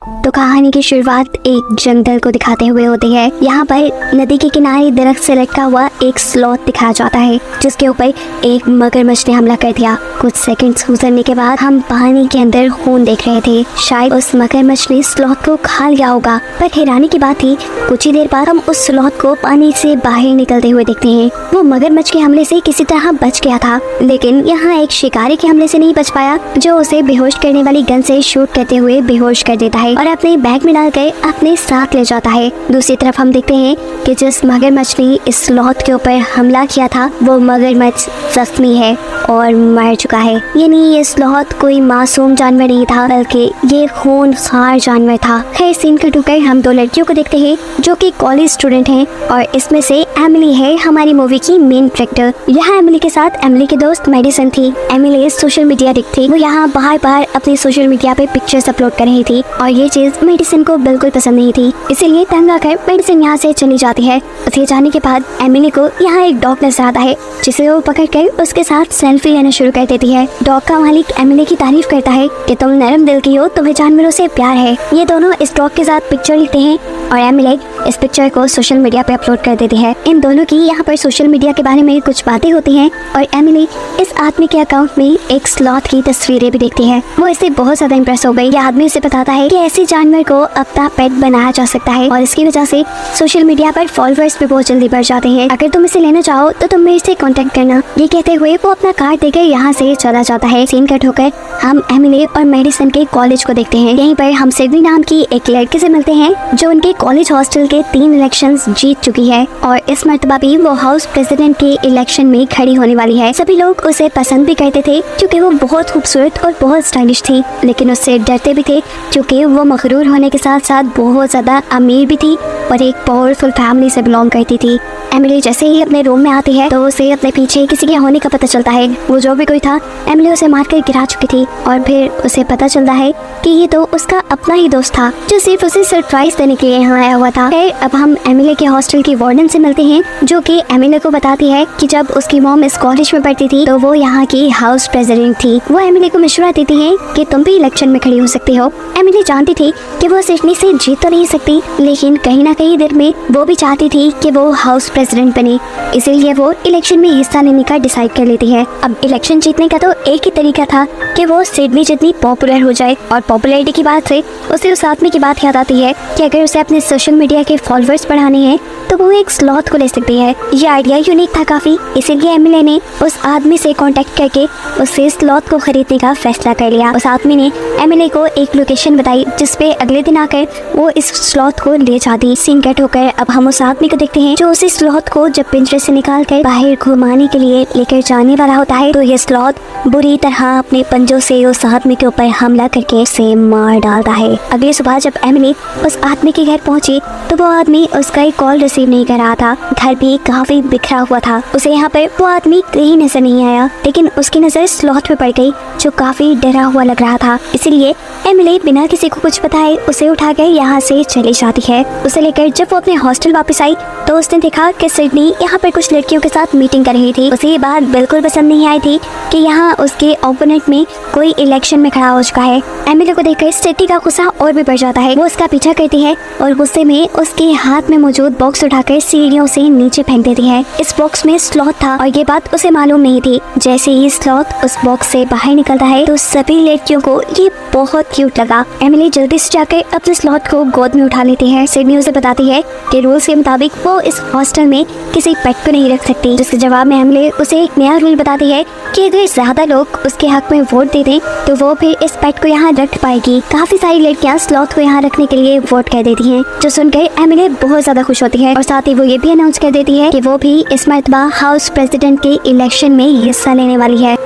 तो कहानी की शुरुआत एक जंगल को दिखाते हुए होती है। यहाँ पर नदी के किनारे दरख्त से लटका हुआ एक स्लॉथ दिखाया जाता है जिसके ऊपर एक मगरमच्छ ने हमला कर दिया। कुछ सेकंड्स गुजरने के बाद हम पानी के अंदर खून देख रहे थे। शायद उस मगरमच्छ ने स्लॉथ को खा लिया होगा, पर हैरानी की बात थी कुछ ही देर बाद हम उस स्लॉथ को पानी से बाहर निकलते हुए देखते हैं। वो मगरमच्छ के हमले से किसी तरह बच गया था, लेकिन यहाँ एक शिकारी के हमले से नहीं बच पाया जो उसे बेहोश करने वाली गन से शूट करते हुए बेहोश कर देता है और अपने बैग में डालकर अपने साथ ले जाता है। दूसरी तरफ हम देखते हैं कि जिस मगरमच्छ ने इस स्लॉथ के ऊपर हमला किया था वो मगरमच्छ जख्मी है और मर चुका है। यानी ये स्लॉथ कोई मासूम जानवर नहीं था, बल्कि ये खूनखार जानवर था। खैर, सीन कट होकर हम दो लड़कियों को देखते हैं जो कि कॉलेज स्टूडेंट हैं और इसमें से एमिली है हमारी मूवी की मेन कैरेक्टर। यहाँ एमिली के साथ एमिली की दोस्त मेडिसन थी। एमिली सोशल मीडिया एडिक्ट थी। वो यहाँ बार बार अपनी सोशल मीडिया पे पिक्चर्स अपलोड कर रही थी और ये चीज मेडिसन को बिल्कुल पसंद नहीं थी, इसीलिए तंग आकर मेडिसन यहाँ से चली जाती है। उसके जाने के बाद एमिली को यहाँ एक डॉग नजर आता है जिसे वो पकड़ कर उसके साथ सेल्फी लेना शुरू कर देती है। डॉग का मालिक एमिली की तारीफ करता है कि तुम नरम दिल की हो, तुम्हें जानवरों से प्यार है। ये दोनों इस डॉग के साथ पिक्चर लेते हैं और एमिली इस पिक्चर को सोशल मीडिया पे अपलोड कर देती है। इन दोनों की यहाँ पर सोशल मीडिया के बारे में कुछ बातें होती हैं और एमिली इस आदमी के अकाउंट में एक स्लॉथ की तस्वीरें भी देखती है। वो इससे बहुत ज्यादा इम्प्रेस हो गई। ये आदमी उसे बताता है कि ऐसे जानवर को अपना पेट बनाया जा सकता है और इसकी वजह से सोशल मीडिया पर फॉलोअर्स भी बहुत जल्दी बढ़ जाते हैं। अगर तुम इसे लेना चाहो तो तुम मेरे से कांटेक्ट करना। ये कहते हुए वो अपना कार्ड देकर यहाँ से चला जाता है। सीन कट होकर हम एमिली और मेडिसन के कॉलेज को देखते हैं। यहीं पर हम सिडनी नाम की एक लड़की से मिलते हैं जो उनके कॉलेज हॉस्टल के 3 इलेक्शंस जीत चुकी है और इस मर्तबा भी वो हाउस प्रेसिडेंट के इलेक्शन में खड़ी होने वाली है। सभी लोग उसे पसंद भी करते थे क्योंकि वो बहुत खूबसूरत और बहुत स्टाइलिश थी, लेकिन उससे डरते भी थे क्योंकि वो मगरूर होने के साथ साथ बहुत ज्यादा अमीर भी थी और एक पावरफुल फैमिली से बिलोंग करती थी। एमिली जैसे ही अपने रूम में आती है तो उसे अपने पीछे किसी के होने का पता चलता है। वो जो भी कोई था एमिली उसे मारकर गिरा चुकी थी और फिर उसे पता चलता है कि ये तो उसका अपना ही दोस्त था जो सिर्फ उसे सरप्राइज देने के लिए यहाँ आया हुआ था। फिर अब हम एमिली के हॉस्टल की वार्डन से मिलते हैं जो कि एमिली को बताती है कि जब उसकी मॉम इस कॉलेज में पढ़ती थी तो वो यहाँ की हाउस प्रेसिडेंट थी। वो एमिली को मशवरा देती है कि तुम भी इलेक्शन में खड़ी हो सकती हो। एमिली जानती थी कि वो सिडनी से जीत तो नहीं सकती, लेकिन कहीं ना कहीं दिल में वो भी चाहती थी कि वो हाउस प्रेसिडेंट बने, इसीलिए वो इलेक्शन में हिस्सा लेने का डिसाइड कर लेती है। अब इलेक्शन जीतने का तो एक ही तरीका था कि वो सिडनी जितनी पॉपुलर हो जाए और पॉपुलैरिटी की बात से उसे उस आदमी की बात याद आती है कि अगर उसे अपने सोशल मीडिया के फॉलोअर्स बढ़ाने हैं तो वो एक स्लॉथ को ले सकती है। ये आइडिया यूनिक था काफी, इसीलिए एमिली ने उस आदमी से कांटेक्ट करके उससे स्लॉथ को खरीदने का फैसला कर लिया। उस आदमी ने एमिली को एक लोकेशन बताई जिसपे अगले दिन आकर वो इस स्लॉथ को ले जाती। सीन कट होकर अब हम उस आदमी को देखते हैं जो उस स्लॉथ को जब पिंजरे से निकाल कर बाहर घुमाने के लिए लेकर जाने वाला होता है तो ये स्लॉथ बुरी तरह अपने पंजों से उस आदमी के ऊपर हमला करके उसे मार डालता है। अगली सुबह जब एमिली उस आदमी के घर पहुंची तो वो आदमी उसका एक कॉल रिसीव नहीं कर रहा था। घर भी काफी बिखरा हुआ था। उसे यहाँ पर वो आदमी कहीं नजर नहीं आया, लेकिन उसकी नजर स्लॉथ पे पड़ गई जो काफी डरा हुआ लग रहा था। इसीलिए एमिली बिना किसी को कुछ बताए उसे उठाकर यहाँ से चली जाती है। उसे लेकर जब वो अपने हॉस्टल वापस आई तो उसने देखा कि सिडनी यहाँ पर कुछ लड़कियों के साथ मीटिंग कर रही थी। उसे ये बात बिल्कुल पसंद नहीं आई थी कि यहाँ उसके ओपोनेंट में कोई इलेक्शन में खड़ा हो चुका है। एमिली को देखकर सिडनी का गुस्सा और भी बढ़ जाता है। वो उसका पीछा करती है और गुस्से में उसके हाथ में मौजूद बॉक्स उठाकर सीढ़ियों से नीचे फेंक देती है। इस बॉक्स में स्लॉथ था और ये बात उसे मालूम नहीं थी। जैसे ही स्लॉथ उस बॉक्स से बाहर निकलता है तो सभी लड़कियों को ये बहुत क्यूट लगा। एमिली जल्दी से जाकर अपने स्लॉथ को गोद में उठा लेती है। सिडनी उसे बताती है कि रूल्स के मुताबिक वो इस हॉस्टल में किसी पेट को नहीं रख सकती, जिसके जवाब में एमिली उसे एक नया रूल बताती है कि अगर ज्यादा लोग उसके हक में वोट दे दें तो वो फिर इस पेट को यहाँ रख पाएगी। काफी सारी लड़कियाँ स्लॉथ को यहाँ रखने के लिए वोट कर देती हैं, जो सुनकर एमिली बहुत ज्यादा खुश होती है और साथ ही वो ये भी अनाउंस कर देती है कि वो भी इस मर्तबा हाउस प्रेसिडेंट के इलेक्शन में हिस्सा लेने वाली है।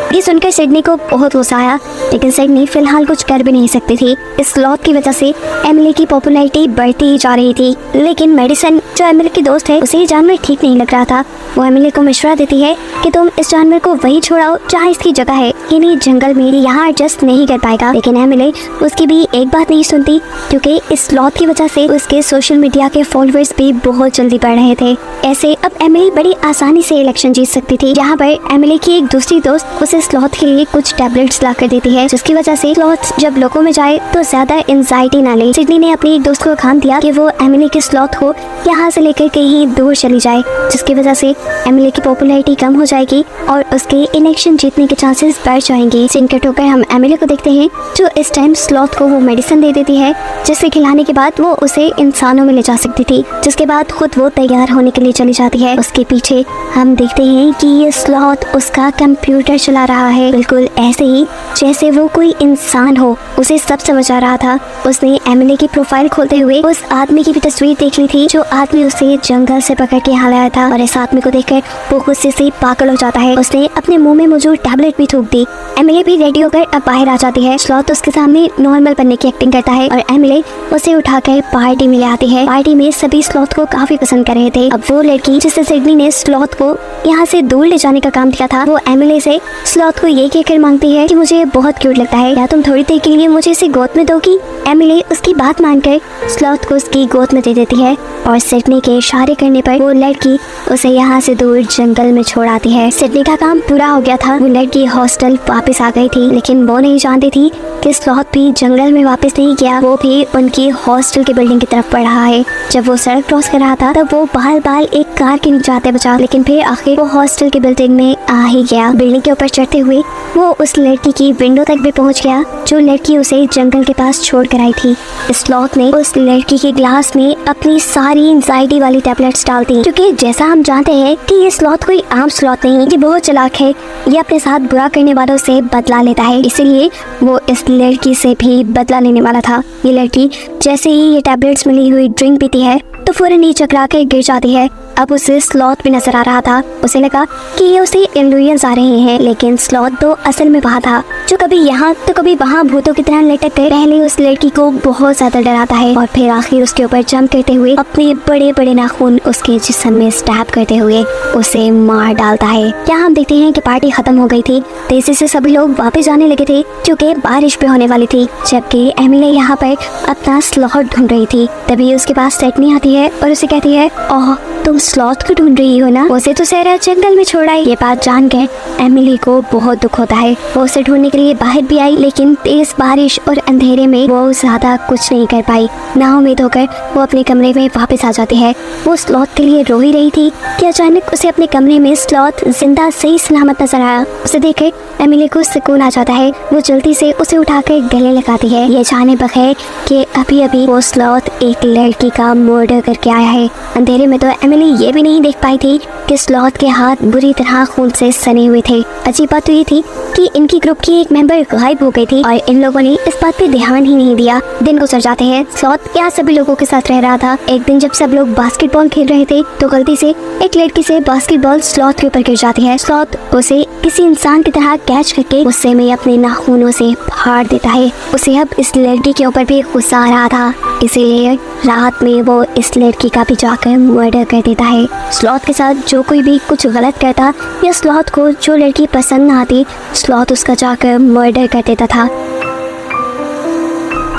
ये सुनकर सिडनी को बहुत गुस्सा आया, लेकिन सिडनी फिलहाल कुछ कर भी नहीं सकती थी। इस स्लॉथ की वजह से एमिली की पॉपुलैरिटी बढ़ती ही जा रही थी, लेकिन मेडिसन जो एमिली की दोस्त है उसे ये जानवर ठीक नहीं लग रहा था। वो एमिली को मशवरा देती है कि तुम इस जानवर को वही छोड़ाओ जहाँ इसकी जगह है, यानी जंगल में यहाँ एडजस्ट नहीं कर पाएगा। लेकिन एमिली उसकी भी एक बात नहीं सुनती क्योंकि इस स्लॉथ की वजह से उसके सोशल मीडिया के फॉलोअर्स भी बहुत जल्दी बढ़ रहे थे। ऐसे अब एमिली बड़ी आसानी से इलेक्शन जीत सकती थी। यहाँ पर एमिली की एक दूसरी दोस्त उसे उसे स्लॉथ के लिए कुछ टैबलेट्स ला कर देती है, जिसकी वजह से स्लॉथ जब लोगों में जाए तो ज्यादा एंजाइटी ना ले। सिडनी ने अपने एक दोस्त को काम दिया कि वो एमिली के स्लॉथ को यहाँ से लेकर कहीं दूर चली जाए, जिसकी वजह से एमिली की पॉपुलैरिटी कम हो जाएगी और उसके इलेक्शन जीतने के चांसेस बढ़ जाएंगे। सीन कट होकर हम एमिली को देखते हैं जो इस टाइम स्लॉथ को वो मेडिसिन दे देती है, जिसे खिलाने के बाद वो उसे इंसानों में ले जा सकती थी, जिसके बाद खुद वो तैयार होने के लिए चली जाती है। उसके पीछे हम देखते हैं कि ये स्लॉथ उसका कंप्यूटर चला रहा है, बिल्कुल ऐसे ही जैसे वो कोई इंसान हो। उसे सब समझ आ रहा था। उसने एमिली की प्रोफाइल खोलते हुए उस आदमी की भी तस्वीर देख ली थी जो आदमी उसे जंगल से पकड़ के यहाँ लाया था, और इस आदमी को देखकर वो गुस्से से पागल हो जाता है। उसने अपने मुंह में मौजूद टैबलेट भी थूक दी। एमिली भी रेडी होकर अब बाहर आ जाती है। स्लॉथ उसके सामने नॉर्मल बनने की एक्टिंग करता है और एमिली उसे उठाकर पार्टी में ले आती है। पार्टी में सभी स्लॉथ को काफी पसंद कर रहे थे। अब वो लड़की जिसे सिडनी ने स्लॉथ को यहाँ से दूर ले जाने का काम दिया था, वो एमिली से स्लॉथ को ये कहकर मांगती है कि मुझे बहुत क्यूट लगता है, या तुम थोड़ी देर के लिए मुझे इसे गोद में दोगी। एमिली उसकी बात मानकर स्लॉथ को उसकी गोद में दे देती है और सिडनी के इशारे करने पर वो लड़की उसे यहाँ से दूर जंगल में छोड़ आती है। सिडनी का काम पूरा हो गया था। वो लड़की हॉस्टल वापस आ गई थी, लेकिन वो नहीं जानती थी कि स्लॉथ भी जंगल में वापस नहीं गया, वो भी उनकी हॉस्टल की बिल्डिंग की तरफ बढ़ रहा है। जब वो सड़क क्रॉस कर रहा था तब वो बाल एक कार के नीचे आते बचा, लेकिन फिर आखिर वो हॉस्टल की बिल्डिंग में आ ही गया। बिल्डिंग के ऊपर चढ़ते हुए वो उस लड़की की विंडो तक भी पहुंच गया जो लड़की उसे जंगल के पास छोड़ कर आई थी। स्लॉथ ने उस लड़की के ग्लास में अपनी सारी एंजाइटी वाली टैबलेट्स डाल दी, क्योंकि जैसा हम जानते हैं कि ये स्लॉथ कोई आम स्लॉथ नहीं, ये बहुत चालाक है। ये अपने साथ बुरा करने वालों से बदला लेता है, इसीलिए वो इस लड़की से भी बदला लेने वाला था। ये लड़की जैसे ही ये टैबलेट्स मिली हुई ड्रिंक पीती है तो फौरन नीचे चकरा कर गिर जाती है। अब उसे स्लॉथ भी नजर आ रहा था। उसे लगा कि ये उसे इल्यूजन्स आ रहे हैं, लेकिन स्लॉथ तो असल में वहाँ था, जो कभी यहाँ तो कभी वहाँ भूतों की तरह लटक कर पहले उस लड़की को बहुत ज्यादा डराता है और फिर आखिर उसके ऊपर जंप करते हुए अपने बड़े बड़े नाखून उसके जिस्म में स्टैब करते हुए उसे मार डालता है। यहाँ हम देखते हैं कि पार्टी खत्म हो गई थी। तेजी से सभी लोग वापस जाने लगे थे क्योंकि बारिश भी होने वाली थी, जबकि एमिली यहाँ पर अपना स्लॉथ ढूंढ रही थी। तभी उसके पास सिडनी आती है और उसे कहती है, ओह तुम स्लॉथ को ढूंढ रही हो ना, उसे तो सहरा जंगल में छोड़ आई। ये बात जानकर एमिली को बहुत दुख होता है। वो उसे ढूंढने के लिए बाहर भी आई, लेकिन तेज बारिश और अंधेरे में वो ज्यादा कुछ नहीं कर पाई। ना उम्मीद होकर वो अपने कमरे में वापस आ जाती है। वो स्लॉथ के लिए रो ही रही थी कि अचानक उसे अपने कमरे में स्लॉथ जिंदा सही सलामत नजर आया। उसे देखकर एमिली को सुकून आ जाता है। वो जल्दी से उसे उठाकर गले लगाती है, ये जाने बगैर कि अभी अभी वो स्लॉथ एक लड़की का मर्डर करके आया है। अंधेरे में तो एमिली ये भी नहीं देख पाई थी कि स्लॉथ के हाथ बुरी तरह खून से सने हुए थे। अजीब बात तो ये थी कि इनकी ग्रुप की एक मेंबर गायब हो गई थी और इन लोगों ने इस बात पे ध्यान ही नहीं दिया। दिन गुजर जाते हैं। स्लॉथ यहाँ सभी लोगों के साथ रह रहा था। एक दिन जब सब लोग बास्केटबॉल खेल रहे थे तो गलती से एक लड़की से बास्केटबॉल स्लॉथ के ऊपर गिर जाती है। स्लॉथ उसे किसी इंसान की तरह कैच करके गुस्से में अपने नाखूनों से फाड़ देता है। उसे अब इस लड़की के ऊपर भी गुस्सा आ रहा था, इसीलिए रात में वो इस लड़की का भी जाकर मर्डर कर देता है। स्लॉथ के साथ जो कोई भी कुछ गलत करता या स्लॉथ को जो लड़की पसंद न आती, स्लॉथ उसका जाकर मर्डर कर देता था।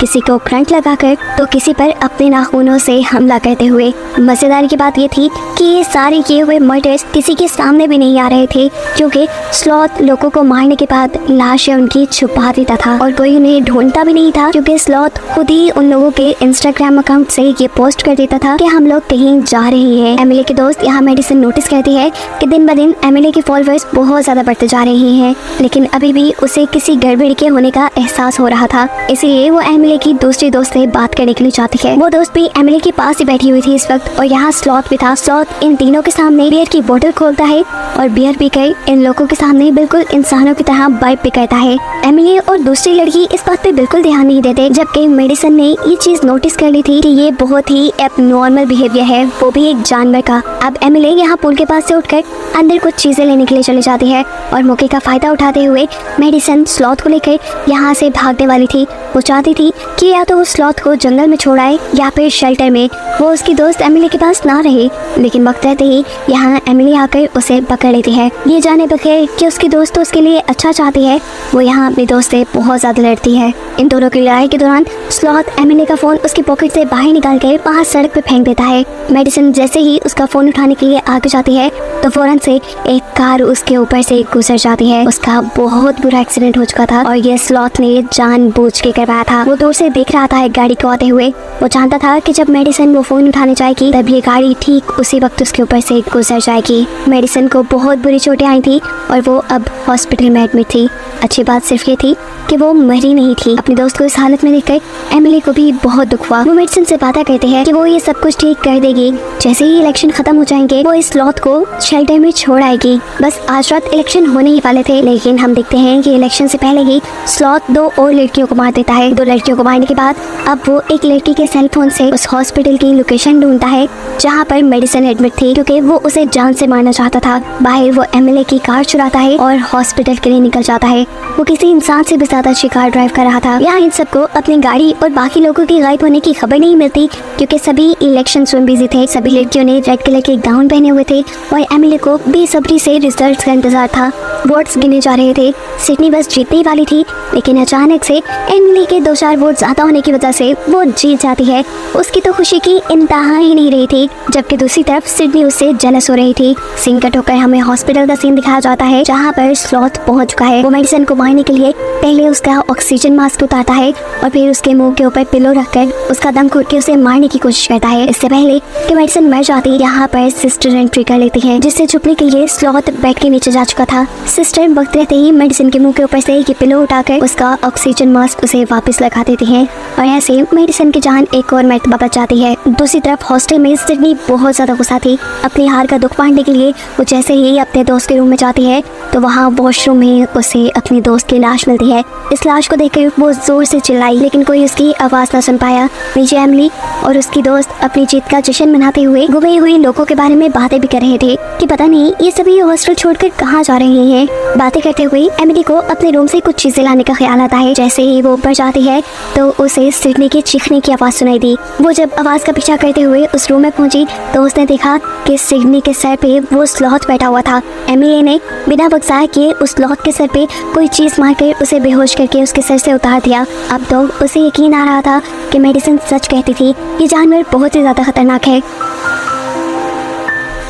किसी को करंट लगाकर तो किसी पर अपने नाखूनों से हमला करते हुए। मजेदार की बात ये थी कि ये सारे किए हुए मर्डर्स किसी के सामने भी नहीं आ रहे थे, क्योंकि स्लॉथ लोगों को मारने के बाद लाशें उनकी छुपा देता था और कोई उन्हें ढूंढता भी नहीं था, क्योंकि स्लॉथ खुद ही उन लोगों के इंस्टाग्राम अकाउंट से ये पोस्ट कर देता था कि हम लोग कहीं जा रहे हैं। एमिली के दोस्त यहाँ मेडिसिन नोटिस करती है कि दिन ब दिन एमिली के फॉलोअर्स बहुत ज्यादा बढ़ते जा रहे हैं, लेकिन अभी भी उसे किसी गड़बड़ी के होने का एहसास हो रहा था। इसलिए वो एमिली की दूसरी दोस्त से बात करने के लिए चाहती है। वो दोस्त भी एमिली के पास ही बैठी हुई थी इस वक्त, और यहाँ स्लॉथ भी था। स्लॉथ इन तीनों के सामने बियर की बोतल खोलता है और बियर पीकर इन लोगों के सामने बिल्कुल इंसानों की तरह बाइट भी करता है। एमिली और दूसरी लड़की इस बात पे बिल्कुल ध्यान नहीं देते, जबकि मेडिसन ने ये चीज नोटिस कर ली थी कि ये बहुत ही एबनॉर्मल बिहेवियर है, वो भी एक जानवर का। अब एमिली यहाँ पुल के पास से उठकर अंदर कुछ चीजें लेने के लिए चली जाती है और मौके का फायदा उठाते हुए मेडिसन स्लॉथ को लेकर यहाँ से भागने वाली थी। वो चाहती थी कि या तो वो स्लॉथ को जंगल में छोड़ आए या फिर शेल्टर में, वो उसकी दोस्त एमिली के पास ना रहे, लेकिन वक्त रहते ही यहाँ एमिली आकर उसे पकड़ लेती है। ये जाने बगैर कि उसकी दोस्त तो उसके लिए अच्छा चाहती है, वो यहाँ अपनी दोस्त से बहुत ज्यादा लड़ती है। इन दोनों की लड़ाई के दौरान स्लॉथ एमिली का फोन उसकी पॉकेट से बाहर निकाल कर वहाँ सड़क पे फेंक देता है। मेडिसिन जैसे ही उसका फोन उठाने के लिए आगे जाती है तो तो फौरन से एक कार उसके ऊपर से गुजर जाती है। उसका बहुत बुरा एक्सीडेंट हो चुका था और ये स्लॉथ ने जानबूझ के करवाया था। वो दूर से देख रहा था एक गाड़ी को आते हुए। वो जानता था कि जब मेडिसिन वो फोन उठाने जाएगी तब ये गाड़ी ठीक उसी वक्त उसके ऊपर से गुजर जाएगी। मेडिसिन को बहुत बुरी चोटें आई थी और वो अब हॉस्पिटल में एडमिट थी। अच्छी बात सिर्फ ये थी कि वो मरी नहीं थी। अपने दोस्त को इस हालत में देखकर एमिली को भी बहुत दुख हुआ। वो मेडिसिन से वादा करते हैं कि वो ये सब कुछ ठीक कर देगी। जैसे ही इलेक्शन खत्म हो जाएंगे वो इस स्लॉथ को शेल्टर में छोड़ आएगी। बस आज रात इलेक्शन होने ही वाले थे, लेकिन हम देखते हैं कि इलेक्शन से पहले ही स्लॉथ 2 और लड़कियों को मार देता है। 2 लड़कियों को मारने के बाद अब वो एक लड़की के सेल फोन से उस हॉस्पिटल की लोकेशन ढूंढता है जहाँ पर मेडिसिन एडमिट थी, क्योंकि वो उसे जान से मारना चाहता था। बाहर वो एमिली की कार चुराता है और हॉस्पिटल के लिए निकल जाता है। वो किसी इंसान से भी ज्यादा अच्छी कार ड्राइव कर रहा था। यहाँ इन सबको अपनी गाड़ी और बाकी लोगों के गायब होने की खबर नहीं मिलती, क्योंकि सभी इलेक्शन में बिजी थे। सभी लड़कियों ने रेड कलर के गाउन पहने हुए थे और एमिली को बेसब्री से रिजल्ट्स का इंतजार था। वोट्स गिने जा रहे थे। सिडनी बस जीतने ही वाली थी, लेकिन अचानक से एमिली के 2-4 वोट ज्यादा होने की वजह से वो जीत जाती है। उसकी तो खुशी की इंतहा ही नहीं रही थी, जबकि दूसरी तरफ सिडनी उससे जेलस हो रही थी। सीन कट होकर हमें हॉस्पिटल का सीन दिखाया जाता है जहाँ पर स्लॉथ पहुंच चुका है। वो मेडिसिन को मारने के लिए पहले उसका ऑक्सीजन मास्क उतारता है और फिर उसके मुंह के ऊपर पिलो रखकर उसका दम घुट के उसे मारने की कोशिश करता है। इससे पहले कि मेडिसिन मर जाती, यहाँ पर सिस्टर एंट्री कर लेती है, जिससे छुपने के लिए स्लॉथ बेड के नीचे जा चुका था। सिस्टर वक्त रहते ही मेडिसिन के मुंह के ऊपर से ये पिलो उठाकर उसका ऑक्सीजन मास्क उसे वापस लगा देती है और ऐसे मेडिसिन की जान एक और मरतबा बच जाती है। दूसरी तरफ हॉस्टल में सिडनी बहुत ज्यादा गुस्सा थी। अपनी हार का दुख बांटने के लिए वो जैसे ही अपने दोस्त के रूम में जाती है तो वहाँ वॉशरूम में उसे अपनी दोस्त की लाश मिलती है। इस लाश को देखकर वो जोर से चिल्लाई, लेकिन कोई उसकी आवाज ना सुन पाया। नीचे एमिली और उसकी दोस्त अपनी जीत का जश्न मनाते हुए गुमे हुए लोगों के बारे में बातें भी कर रहे थे कि पता नहीं ये सभी हॉस्टल छोड़कर कहाँ जा रहे हैं। बातें करते हुए एमिली को अपने रूम से कुछ चीजें लाने का ख्याल आता है। जैसे ही वो ऊपर जाती है तो उसे सिडनी के चीखने की आवाज सुनाई दी। वो जब आवाज का पीछा करते हुए उस रूम में पहुंची तो उसने देखा कि सिडनी के सर पे वो स्लॉथ बैठा हुआ था। एमिली ने बिना बगसाए किए उस स्लॉथ के सर पे कोई चीज मारकर उसे बेहोश करके उसके सर से उतार दिया। अब तो उसे यकीन आ रहा था कि मेडिसिन सच कहती थी, ये जानवर बहुत ही ज्यादा खतरनाक है।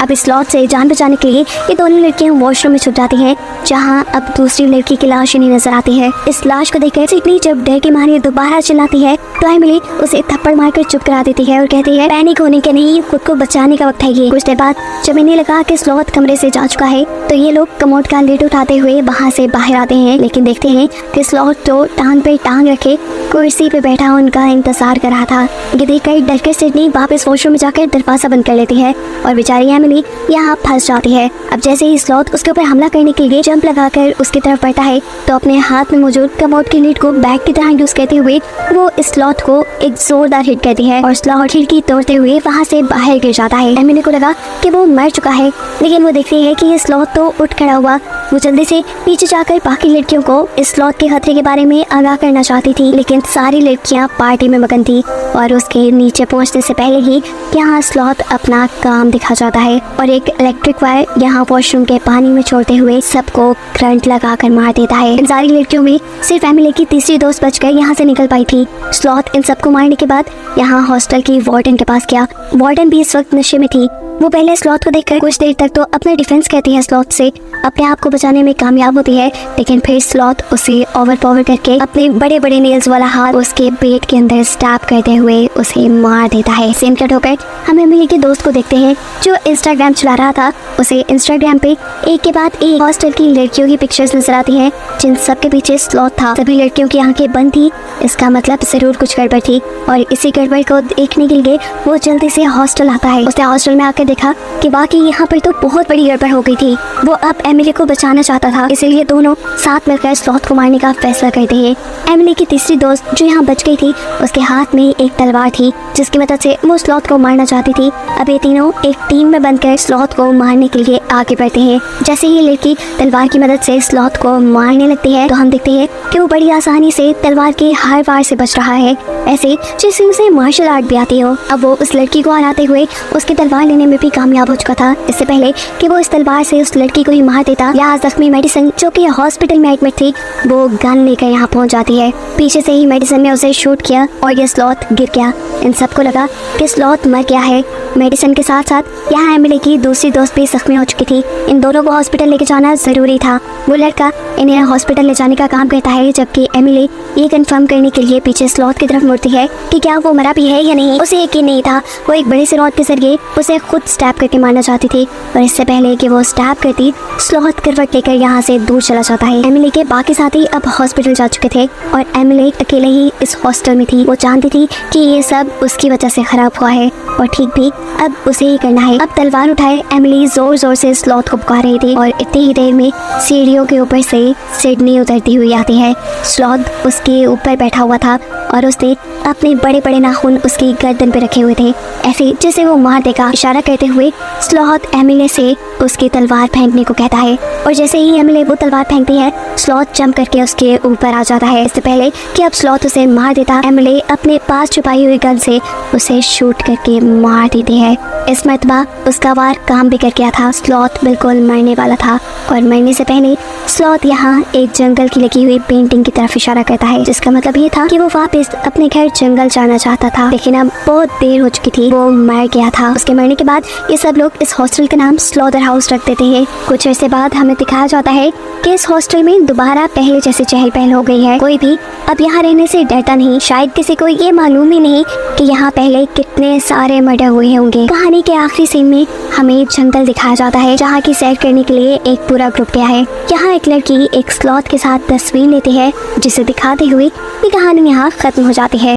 अब इस स्लॉथ से जान बचाने के लिए ये दोनों लड़कियां वॉशरूम में छुप जाती हैं, जहां अब दूसरी लड़की की लाश नहीं नजर आती है। इस लाश को देखकर सिडनी जब डर के मारे दोबारा चिल्लाती है तो एमिली उसे थप्पड़ मारकर चुप करा देती है और कहती है पैनिक होने के नहीं, खुद को बचाने का वक्त है ये। कुछ देर बाद जब इन्हें लगा कि स्लॉथ कमरे से जा चुका है तो ये लोग कमोड का लिड उठाते हुए वहाँ से बाहर आते हैं, लेकिन देखते हैं कि स्लॉथ तो टांग पे टांग रखे कुर्सी पे बैठा उनका इंतजार कर रहा था। ये देखकर डरकर सिडनी वापस वॉशरूम में जाकर दरवाजा बंद कर लेती है और बेचारी एमिली यहाँ फंस जाती है। अब जैसे ही स्लॉथ उसके ऊपर हमला करने के लिए जंप लगाकर उसकी तरफ बढ़ता है तो अपने हाथ में मौजूद कमोड की लीड को बैग की तरह यूज करते हुए वो स्लॉथ को एक जोरदार हिट करती है और स्लॉथ खिड़की तोड़ते हुए वहाँ से बाहर गिर जाता है। एमिली को लगा कि वो मर चुका है, लेकिन वो देखती है कि ये स्लॉथ तो उठ खड़ा हुआ। वो जल्दी से पीछे जाकर बाकी लड़कियों को इस स्लॉथ के खतरे के बारे में आगाह करना चाहती थी, लेकिन सारी लड़कियां पार्टी में मगन थी और उसके नीचे पहुंचने से पहले ही यहाँ स्लॉथ अपना काम दिखा जाता है और एक इलेक्ट्रिक वायर यहाँ वॉशरूम के पानी में छोड़ते हुए सबको करंट लगाकर मार देता है। इन सारी लड़कियों में सिर्फ एमिली की तीसरी दोस्त बचकर यहाँ से निकल पाई थी। स्लॉथ इन सबको मारने के बाद यहाँ हॉस्टल की वार्डन के पास गया। वार्डन भी इस वक्त नशे में थी। वो पहले स्लॉथ को देखकर कुछ देर तक तो अपना डिफेंस कहती है, स्लॉथ से अपने आप को बचाने में कामयाब होती है, लेकिन फिर स्लॉथ उसे ओवरपावर करके अपने बड़े बड़े नेल्स वाला हाथ उसके पेट के अंदर स्टैब करते हुए उसे मार देता है। सीन कट होकर हम एमिली के दोस्त को देखते हैं जो इंस्टाग्राम चला रहा था। उसे इंस्टाग्राम पे एक के बाद एक हॉस्टल की लड़कियों की पिक्चर्स नजर आती हैं जिन सब के पीछे स्लॉथ था। सभी लड़कियों की आंखें बंद थी, इसका मतलब जरूर कुछ गड़बड़ थी और इसी गड़बड़ को देखने के लिए वो जल्दी से हॉस्टल आता है। उसने हॉस्टल में आकर देखा कि बाकी यहाँ पर तो बहुत बड़ी गड़बड़ हो गई थी। वो अब एमिली को बचाना चाहता था, इसीलिए दोनों साथ मिलकर स्लॉथ को मारने का फैसला करते हैं। एमिली की तीसरी दोस्त जो यहाँ बच गई थी उसके हाथ में एक तलवार थी जिसकी मदद से वो स्लॉथ को मारना चाहती थी। अब ये तीनों एक टीम में बनकर स्लॉथ को मारने के लिए आगे बढ़ते हैं। जैसे ही लड़की तलवार की मदद से स्लॉथ को मारने लगती है तो हम देखते हैं कि वो बड़ी आसानी से तलवार के हर वार से बच रहा है, ऐसे जैसे उसे मार्शल आर्ट भी आती हो। अब वो उस लड़की को हराते हुए उसकी तलवार लेने में भी कामयाब हो चुका था। इससे पहले कि वो इस तलवार से उस लड़की को ही मार देता, यहाँ जख्मी मेडिसिन जो कि हॉस्पिटल में एडमिट थी वो गन लेकर यहाँ पहुँच जाती है। पीछे से ही मेडिसिन ने उसे शूट किया और ये स्लॉथ गिर गया। इन सबको लगा कि स्लॉथ मर गया है। मेडिसिन के साथ साथ यहाँ एमिली की दूसरी दोस्त भी जख्मी हो चुकी थी। इन दोनों को हॉस्पिटल लेके जाना जरूरी था। वो लड़का इन्हें हॉस्पिटल ले जाने का काम करता है, जबकि एमिली ये कंफर्म करने के लिए पीछे स्लॉथ की तरफ मुड़ती है कि क्या वो मरा भी है या नहीं। उसे यकीन नहीं था। वो एक बड़े से रॉड के जरिए उसे खुद स्टैब करके मारना चाहती थी, और इससे पहले कि वो स्टैब करती, स्लॉथ करवट लेकर यहाँ से दूर चला जाता है। एमिली के बाकी साथी अब हॉस्पिटल जा चुके थे और एमिली अकेले ही इस हॉस्टल में थी। वो जानती थी कि ये सब उसकी वजह से खराब हुआ है और ठीक भी अब उसे ही करना है। अब तलवार उठाए एमिली जोर जोर से स्लॉथ को पुकार रही थी और इतनी ही देर में सीढ़ियों के ऊपर से सिडनी उतरती हुई आती है। स्लॉथ उसके ऊपर बैठा हुआ था और उसने अपने बड़े बड़े नाखून उसकी गर्दन पे रखे हुए थे, ऐसे जैसे वो मार देगा। इशारा करते हुए स्लॉथ एमिली से उसकी तलवार फेंकने को कहता है और जैसे ही एमिली वो तलवार फेंकती है, स्लॉथ जंप करके उसके ऊपर आ जाता है। इससे पहले कि अब स्लॉथ उसे मार देता, एमिली अपने पास छुपाई हुई गन से उसे शूट करके मार देती है। इस मरतबा उसका वार काम भी कर गया था। स्लॉथ बिल्कुल मरने वाला था और मरने से पहले स्लॉथ यहाँ एक जंगल की लगी हुई पेंटिंग की तरफ इशारा करता है, जिसका मतलब ये था कि वो वापस अपने घर जंगल जाना चाहता था, लेकिन अब बहुत देर हो चुकी थी, वो मर गया था। उसके मरने के बाद ये सब लोग इस हॉस्टल का नाम स्लॉथर हाउस रख देते हैं। कुछ अर्से बाद हमें दिखाया जाता है कि इस हॉस्टल में दोबारा पहले जैसे चहल पहल हो गई है। कोई भी अब यहाँ रहने से डरता नहीं। शायद किसी को ये मालूम ही नहीं कि यहाँ पहले कितने सारे मर्डर हुए होंगे। कहानी के आखिरी सीन में हमें जंगल दिखाया जाता है, जहाँ की सैर करने के लिए एक पूरा ग्रुप गया है। यहाँ एक लड़की एक स्लॉथ के साथ तस्वीर लेती है, जिसे दिखाते हुए ये कहानी यहाँ खत्म हो जाती है।